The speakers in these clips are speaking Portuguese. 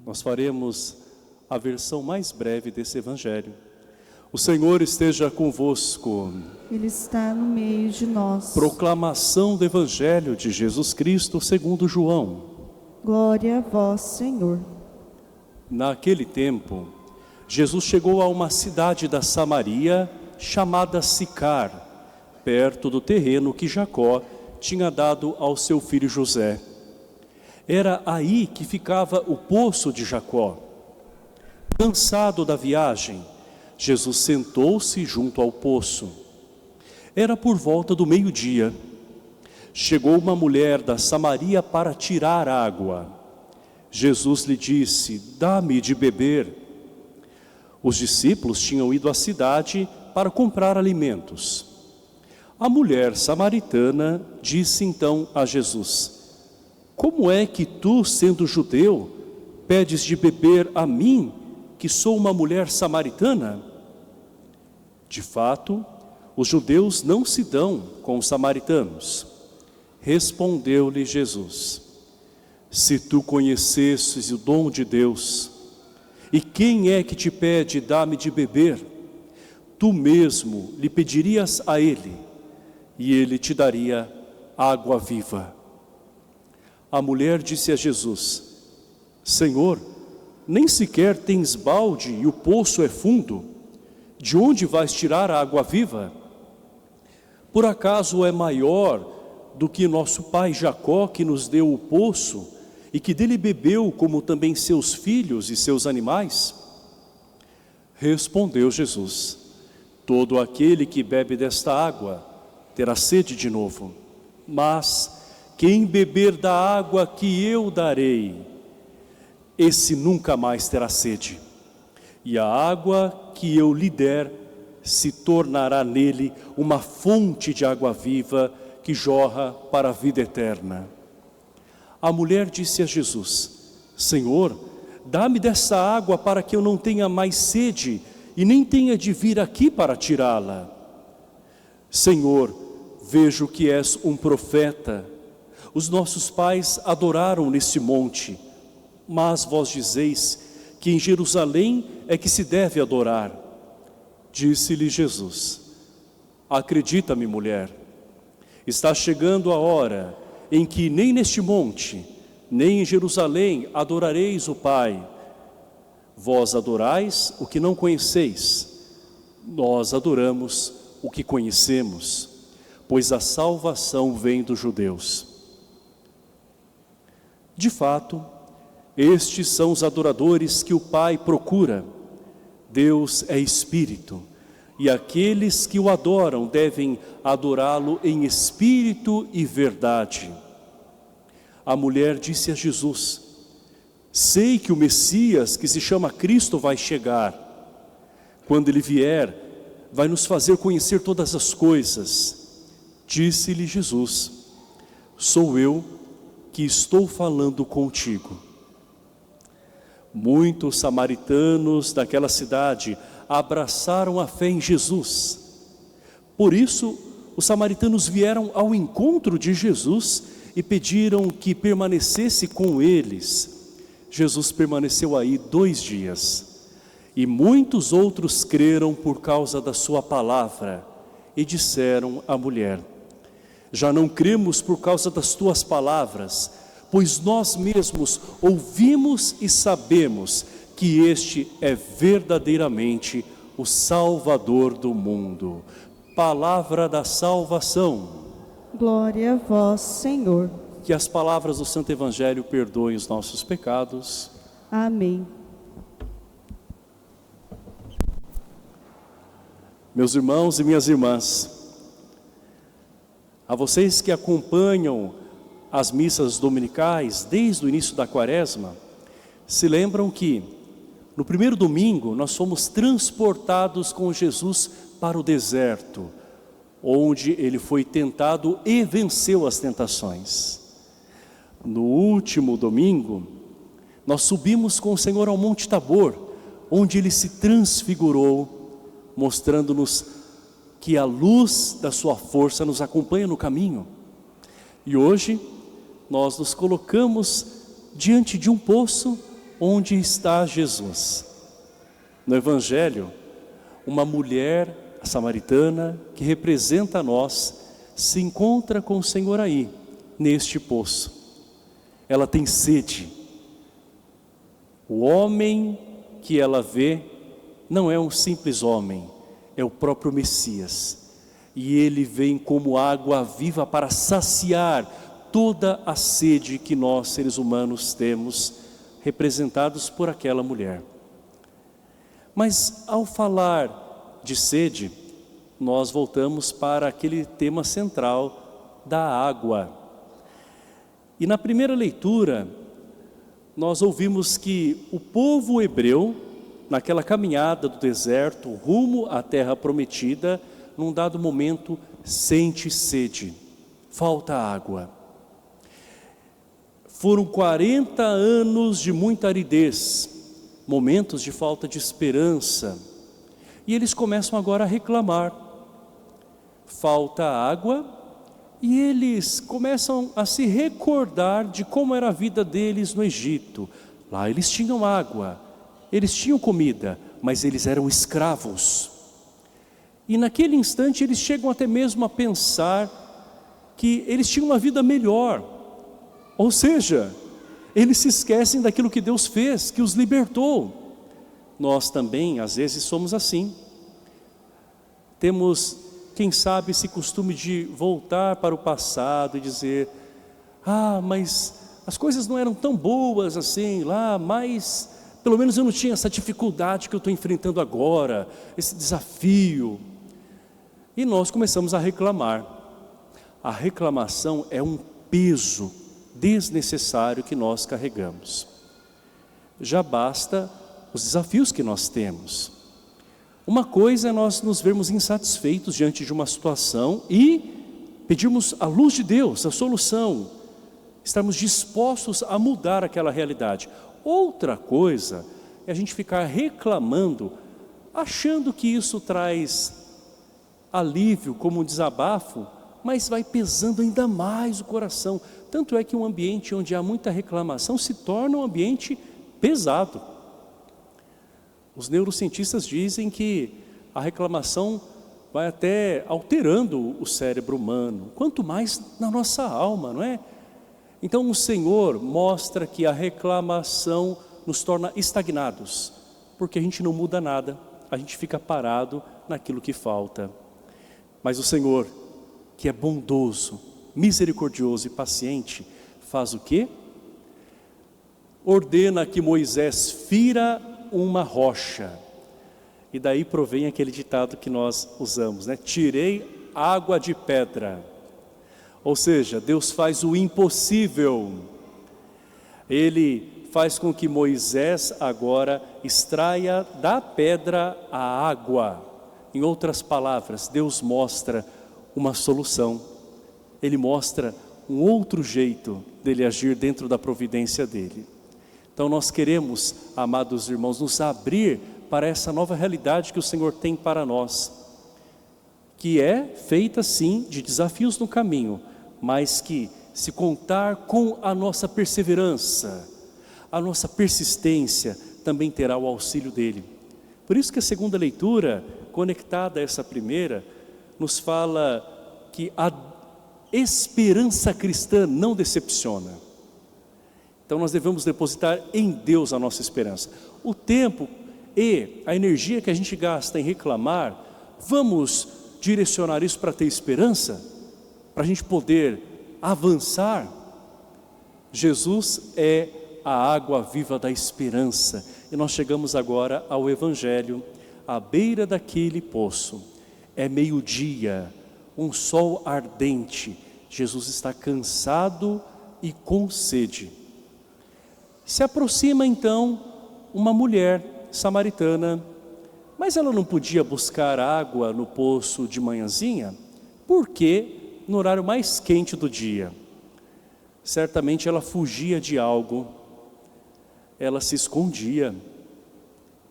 Nós faremos a versão mais breve desse evangelho. O Senhor esteja convosco. Ele está no meio de nós. Proclamação do Evangelho de Jesus Cristo segundo João. Glória a vós, Senhor. Naquele tempo, Jesus chegou a uma cidade da Samaria chamada Sicar, perto do terreno que Jacó tinha dado ao seu filho José. Era aí que ficava o poço de Jacó. Cansado da viagem, Jesus sentou-se junto ao poço. Era por volta do meio-dia. Chegou uma mulher da Samaria para tirar água. Jesus lhe disse: "Dá-me de beber." Os discípulos tinham ido à cidade para comprar alimentos. A mulher samaritana disse então a Jesus: "Como é que tu, sendo judeu, pedes de beber a mim, que sou uma mulher samaritana?" De fato, os judeus não se dão com os samaritanos. Respondeu-lhe Jesus: "Se tu conhecesses o dom de Deus, e quem é que te pede, dá-me de beber, tu mesmo lhe pedirias a ele, e ele te daria água viva." A mulher disse a Jesus: "Senhor, nem sequer tens balde e o poço é fundo. De onde vais tirar a água viva? Por acaso é maior do que nosso pai Jacó, que nos deu o poço e que dele bebeu, como também seus filhos e seus animais?" Respondeu Jesus: "Todo aquele que bebe desta água terá sede de novo, mas quem beber da água que eu darei, esse nunca mais terá sede. E a água que eu lhe der se tornará nele uma fonte de água viva que jorra para a vida eterna." A mulher disse a Jesus: "Senhor, dá-me dessa água para que eu não tenha mais sede e nem tenha de vir aqui para tirá-la." "Senhor, vejo que és um profeta. Os nossos pais adoraram neste monte, mas vós dizeis que em Jerusalém é que se deve adorar." Disse-lhe Jesus: "Acredita-me, mulher, está chegando a hora em que nem neste monte, nem em Jerusalém adorareis o Pai. Vós adorais o que não conheceis, nós adoramos o que conhecemos, pois a salvação vem dos judeus." De fato, estes são os adoradores que o Pai procura. Deus é Espírito, e aqueles que o adoram devem adorá-lo em espírito e verdade. A mulher disse a Jesus: "Sei que o Messias, que se chama Cristo, vai chegar. Quando ele vier, vai nos fazer conhecer todas as coisas." Disse-lhe Jesus: "Sou eu que estou falando contigo." Muitos samaritanos daquela cidade abraçaram a fé em Jesus. Por isso, os samaritanos vieram ao encontro de Jesus e pediram que permanecesse com eles. Jesus permaneceu aí 2 dias. E muitos outros creram por causa da sua palavra e disseram à mulher: "Já não cremos por causa das tuas palavras, pois nós mesmos ouvimos e sabemos que este é verdadeiramente o Salvador do mundo." Palavra da salvação. Glória a vós, Senhor. Que as palavras do Santo Evangelho perdoem os nossos pecados. Amém. Meus irmãos e minhas irmãs, a vocês que acompanham as missas dominicais desde o início da Quaresma, se lembram que no primeiro domingo nós fomos transportados com Jesus para o deserto, onde ele foi tentado e venceu as tentações. No último domingo, nós subimos com o Senhor ao Monte Tabor, onde ele se transfigurou, mostrando-nos que a luz da sua força nos acompanha no caminho. E hoje nós nos colocamos diante de um poço onde está Jesus. No Evangelho, uma mulher samaritana que representa a nós se encontra com o Senhor aí, neste poço. Ela tem sede. O homem que ela vê não é um simples homem, é o próprio Messias. E ele vem como água viva para saciar toda a sede que nós, seres humanos, temos, representados por aquela mulher. Mas ao falar de sede, nós voltamos para aquele tema central da água. E na primeira leitura, nós ouvimos que o povo hebreu, naquela caminhada do deserto, rumo à terra prometida, num dado momento, sente sede, falta água. Foram 40 anos de muita aridez, momentos de falta de esperança, e eles começam agora a reclamar. Falta água, e eles começam a se recordar de como era a vida deles no Egito. Lá eles tinham água, eles tinham comida, mas eles eram escravos. E naquele instante eles chegam até mesmo a pensar que eles tinham uma vida melhor. Ou seja, eles se esquecem daquilo que Deus fez, que os libertou. Nós também, às vezes, somos assim. Temos, quem sabe, esse costume de voltar para o passado e dizer: ah, mas as coisas não eram tão boas assim lá, mas pelo menos eu não tinha essa dificuldade que eu estou enfrentando agora, esse desafio. E nós começamos a reclamar. A reclamação é um peso desnecessário que nós carregamos. Já basta os desafios que nós temos. Uma coisa é nós nos vermos insatisfeitos diante de uma situação e pedirmos a luz de Deus, a solução, estarmos dispostos a mudar aquela realidade. Outra coisa é a gente ficar reclamando, achando que isso traz alívio, como um desabafo, mas vai pesando ainda mais o coração. Tanto é que um ambiente onde há muita reclamação se torna um ambiente pesado. Os neurocientistas dizem que a reclamação vai até alterando o cérebro humano, quanto mais na nossa alma, não é? Então o Senhor mostra que a reclamação nos torna estagnados, porque a gente não muda nada, a gente fica parado naquilo que falta. Mas o Senhor, que é bondoso, misericordioso e paciente, faz o quê? Ordena que Moisés fira uma rocha. E daí provém aquele ditado que nós usamos, né? Tirei água de pedra. Ou seja, Deus faz o impossível. Ele faz com que Moisés agora extraia da pedra a água. Em outras palavras, Deus mostra uma solução. Ele mostra um outro jeito dele agir dentro da providência dele. Então nós queremos, amados irmãos, nos abrir para essa nova realidade que o Senhor tem para nós, que é feita sim de desafios no caminho, mas que, se contar com a nossa perseverança, a nossa persistência, também terá o auxílio dele. Por isso que a segunda leitura, conectada a essa primeira, nos fala que a esperança cristã não decepciona. Então nós devemos depositar em Deus a nossa esperança. O tempo e a energia que a gente gasta em reclamar, vamos direcionar isso para ter esperança? Para a gente poder avançar? Jesus é a água viva da esperança. E nós chegamos agora ao Evangelho, à beira daquele poço. É meio-dia, um sol ardente. Jesus está cansado e com sede. Se aproxima então uma mulher samaritana, mas ela não podia buscar água no poço de manhãzinha, porque no horário mais quente do dia. Certamente ela fugia de algo, ela se escondia,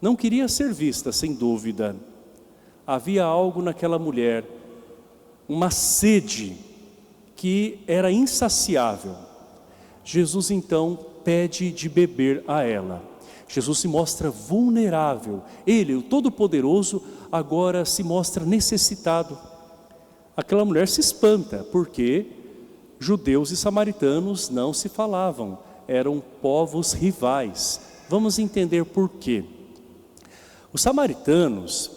não queria ser vista, sem dúvida. Havia algo naquela mulher, uma sede que era insaciável. Jesus então pede de beber a ela. Jesus se mostra vulnerável. Ele, o Todo-Poderoso, agora se mostra necessitado. Aquela mulher se espanta, porque judeus e samaritanos não se falavam, eram povos rivais. Vamos entender por quê. Os samaritanos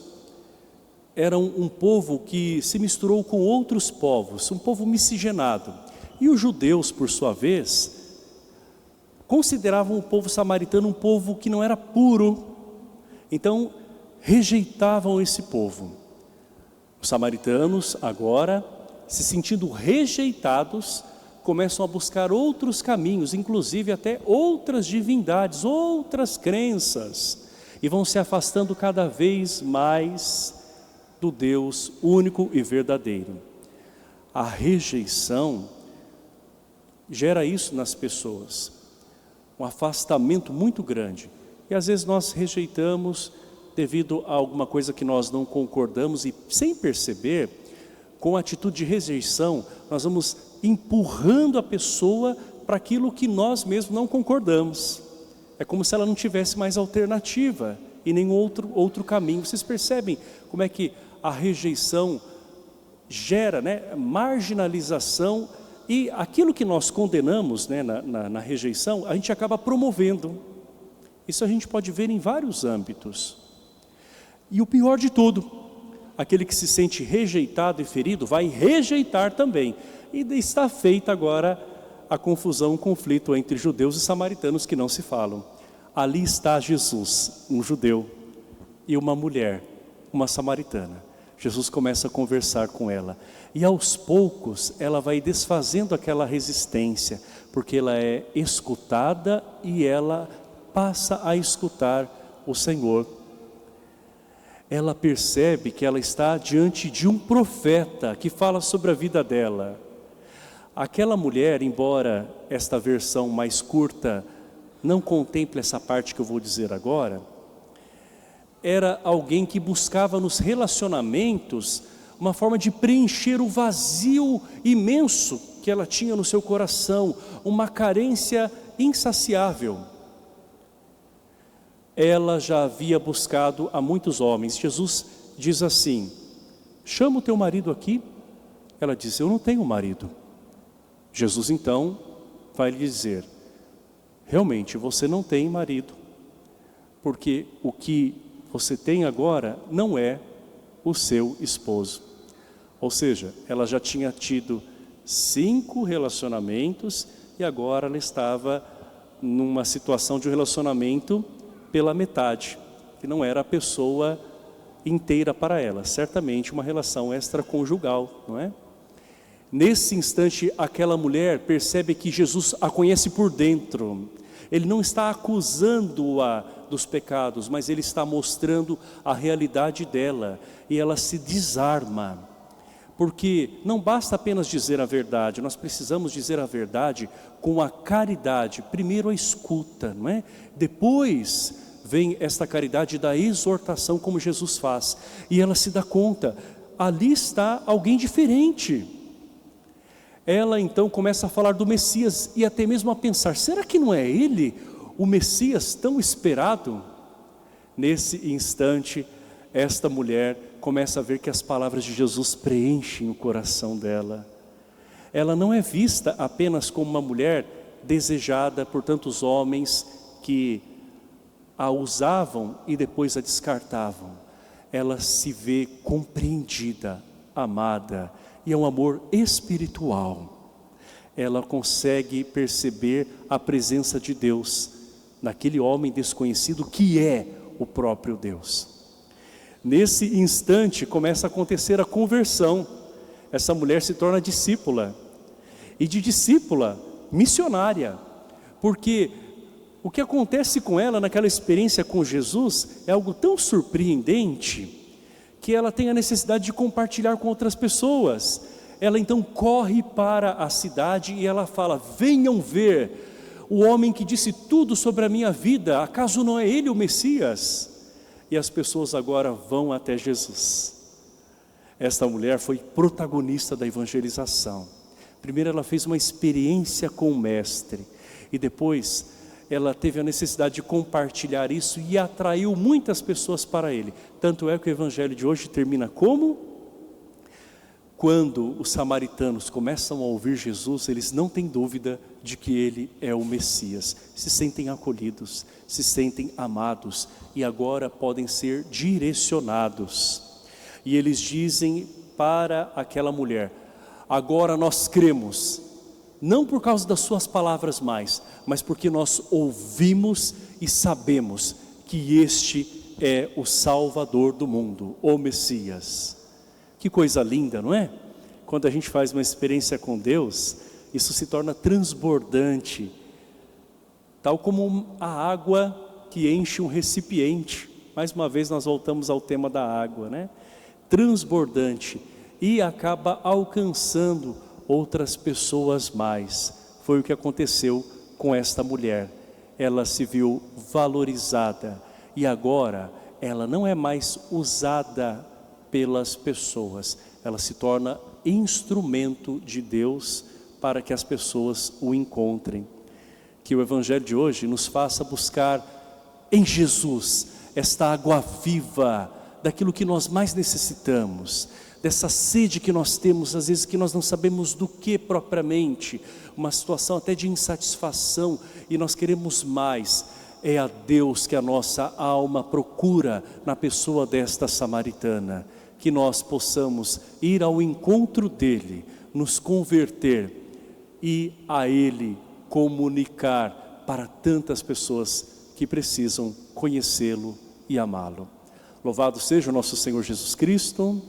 eram um povo que se misturou com outros povos, um povo miscigenado. E os judeus, por sua vez, consideravam o povo samaritano um povo que não era puro. Então, rejeitavam esse povo. Os samaritanos, agora, se sentindo rejeitados, começam a buscar outros caminhos, inclusive até outras divindades, outras crenças, e vão se afastando cada vez mais do Deus único e verdadeiro. A rejeição gera isso nas pessoas, um afastamento muito grande. E às vezes nós rejeitamos devido a alguma coisa que nós não concordamos, e sem perceber, com a atitude de rejeição, nós vamos empurrando a pessoa para aquilo que nós mesmos não concordamos. É como se ela não tivesse mais alternativa e nenhum outro caminho. Vocês percebem como é que a rejeição gera, marginalização, e aquilo que nós condenamos, na rejeição, a gente acaba promovendo. Isso a gente pode ver em vários âmbitos. E o pior de tudo, aquele que se sente rejeitado e ferido vai rejeitar também. E está feita agora a confusão, o conflito entre judeus e samaritanos que não se falam. Ali está Jesus, um judeu, e uma mulher, uma samaritana. Jesus começa a conversar com ela. E aos poucos ela vai desfazendo aquela resistência, porque ela é escutada e ela passa a escutar o Senhor. Ela percebe que ela está diante de um profeta que fala sobre a vida dela. Aquela mulher, embora esta versão mais curta não contemple essa parte que eu vou dizer agora, era alguém que buscava nos relacionamentos uma forma de preencher o vazio imenso que ela tinha no seu coração, uma carência insaciável. Ela já havia buscado a muitos homens. Jesus diz assim: chama o teu marido aqui. Ela diz: eu não tenho marido. Jesus então vai lhe dizer: realmente você não tem marido, porque o que você tem agora não é o seu esposo. Ou seja, ela já tinha tido 5 relacionamentos e agora ela estava numa situação de um relacionamento pela metade, que não era a pessoa inteira para ela, certamente uma relação extraconjugal, não é? Nesse instante, aquela mulher percebe que Jesus a conhece por dentro. Ele não está acusando-a dos pecados, mas ele está mostrando a realidade dela, e ela se desarma, porque não basta apenas dizer a verdade, nós precisamos dizer a verdade com a caridade. Primeiro a escuta, não é? Depois vem esta caridade da exortação, como Jesus faz, e ela se dá conta, ali está alguém diferente. Ela então começa a falar do Messias e até mesmo a pensar: será que não é ele o Messias tão esperado? Nesse instante, esta mulher começa a ver que as palavras de Jesus preenchem o coração dela. Ela não é vista apenas como uma mulher desejada por tantos homens que a usavam e depois a descartavam. Ela se vê compreendida, amada, e é um amor espiritual. Ela consegue perceber a presença de Deus naquele homem desconhecido que é o próprio Deus. Nesse instante começa a acontecer a conversão. Essa mulher se torna discípula, e de discípula missionária, porque o que acontece com ela naquela experiência com Jesus é algo tão surpreendente, que ela tem a necessidade de compartilhar com outras pessoas. Ela então corre para a cidade e ela fala: venham ver o homem que disse tudo sobre a minha vida, acaso não é ele o Messias? E as pessoas agora vão até Jesus. Esta mulher foi protagonista da evangelização. Primeiro ela fez uma experiência com o mestre, e depois ela teve a necessidade de compartilhar isso e atraiu muitas pessoas para ele. Tanto é que o evangelho de hoje termina como? Quando os samaritanos começam a ouvir Jesus, eles não têm dúvida de que ele é o Messias. Se sentem acolhidos, se sentem amados e agora podem ser direcionados. E eles dizem para aquela mulher: agora nós cremos, não por causa das suas palavras mais, mas porque nós ouvimos e sabemos que este é o Salvador do mundo, o Messias. Que coisa linda, não é? Quando a gente faz uma experiência com Deus, isso se torna transbordante, tal como a água que enche um recipiente. Mais uma vez nós voltamos ao tema da água, né? Transbordante, e acaba alcançando outras pessoas mais. Foi o que aconteceu com esta mulher. Ela se viu valorizada e agora ela não é mais usada pelas pessoas, ela se torna instrumento de Deus para que as pessoas o encontrem. Que o evangelho de hoje nos faça buscar em Jesus esta água viva daquilo que nós mais necessitamos, dessa sede que nós temos, às vezes que nós não sabemos do que propriamente, uma situação até de insatisfação e nós queremos mais. É a Deus que a nossa alma procura na pessoa desta samaritana. Que nós possamos ir ao encontro dele, nos converter e a ele comunicar para tantas pessoas que precisam conhecê-lo e amá-lo. Louvado seja o nosso Senhor Jesus Cristo.